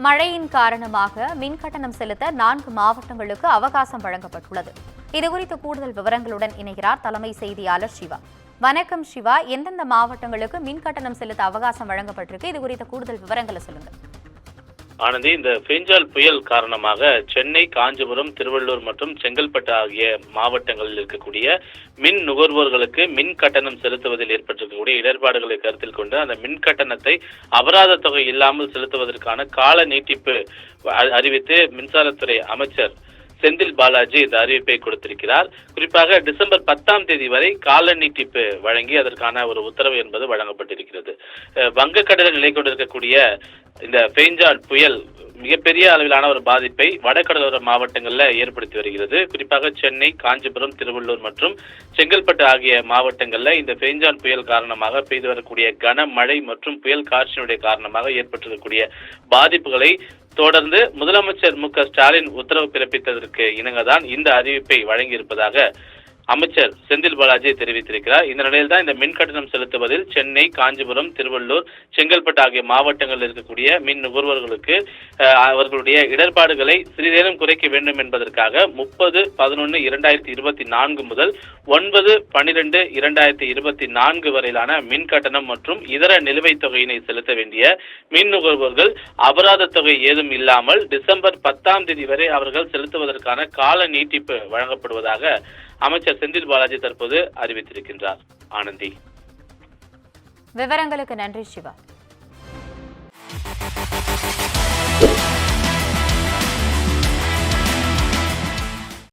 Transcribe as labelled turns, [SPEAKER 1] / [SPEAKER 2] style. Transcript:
[SPEAKER 1] மழையின் காரணமாக மின் கட்டணம் செலுத்த 4 மாவட்டங்களுக்கு அவகாசம் வழங்கப்பட்டுள்ளது. இதுகுறித்த கூடுதல் விவரங்களுடன் இணைகிறார் தலைமை செய்தியாளர் சிவா. வணக்கம் சிவா, எந்தெந்த மாவட்டங்களுக்கு மின் கட்டணம் செலுத்த அவகாசம் வழங்கப்பட்டிருக்கு? இது குறித்த கூடுதல் விவரங்களை சொல்லுங்க.
[SPEAKER 2] ஆனந்தி, இந்த பெஞ்சால் புயல் காரணமாக சென்னை, காஞ்சிபுரம், திருவள்ளூர் மற்றும் செங்கல்பட்டு ஆகிய மாவட்டங்களில் இருக்கக்கூடிய மின் நுகர்வோர்களுக்கு மின் கட்டணம் செலுத்துவதில் ஏற்பட்டிருக்கக்கூடிய இடர்பாடுகளை கருத்தில் கொண்டு அந்த மின் கட்டணத்தை அபராத தொகை இல்லாமல் செலுத்துவதற்கான கால நீட்டிப்பு அறிவித்து மின்சாரத்துறை அமைச்சர் செந்தில் பாலாஜி இந்த அறிவிப்பை கொடுத்திருக்கிறார். குறிப்பாக டிசம்பர் 10ஆம் தேதி வரை கால நீட்டிப்பு வழங்கி அதற்கான ஒரு உத்தரவு என்பது வழங்கப்பட்டிருக்கிறது. வங்கக்கடலில் நிலை கொண்டிருக்கக்கூடிய இந்த பெஞ்சால் புயல் மிகப்பெரிய அளவிலான ஒரு பாதிப்பை வடகடலோர மாவட்டங்களில் ஏற்படுத்தி வருகிறது. குறிப்பாக சென்னை, காஞ்சிபுரம், திருவள்ளூர் மற்றும் செங்கல்பட்டு ஆகிய மாவட்டங்களில் இந்த பெஞ்சால் புயல் காரணமாக பெய்து வரக்கூடிய கனமழை மற்றும் புயல் காற்றினுடைய காரணமாக ஏற்பட்டிருக்கக்கூடிய பாதிப்புகளை தொடர்ந்து முதலமைச்சர் மு.க.ஸ்டாலின் உத்தரவு பிறப்பித்ததற்கு இணங்கதான் இந்த அறிவிப்பை வழங்கியிருப்பதாக அமைச்சர் செந்தில் பாலாஜி தெரிவித்திருக்கிறார். இந்த நிலையில் தான் இந்த மின் கட்டணம் செலுத்துவதில் சென்னை, காஞ்சிபுரம், திருவள்ளூர், செங்கல்பட்டு ஆகிய மாவட்டங்களில் இருக்கக்கூடிய மின் நுகர்வோர்களுக்கு அவர்களுடைய இடர்பாடுகளை சிறிதேனும் குறைக்க வேண்டும் என்பதற்காக 30/11/2024 முதல் 9/12/2024 வரையிலான மின் கட்டணம் மற்றும் இதர நிலுவைத் தொகையினை செலுத்த வேண்டிய மின் நுகர்வோர்கள் அபராத தொகை ஏதும் இல்லாமல் டிசம்பர் 10ஆம் தேதி வரை அவர்கள் செலுத்துவதற்கான கால நீட்டிப்பு வழங்கப்படுவதாக அமைச்சர் செந்தில் பாலாஜி தற்போது அறிவித்திருக்கின்றார். ஆனந்தி,
[SPEAKER 1] விவரங்களுக்கு நன்றி சிவா.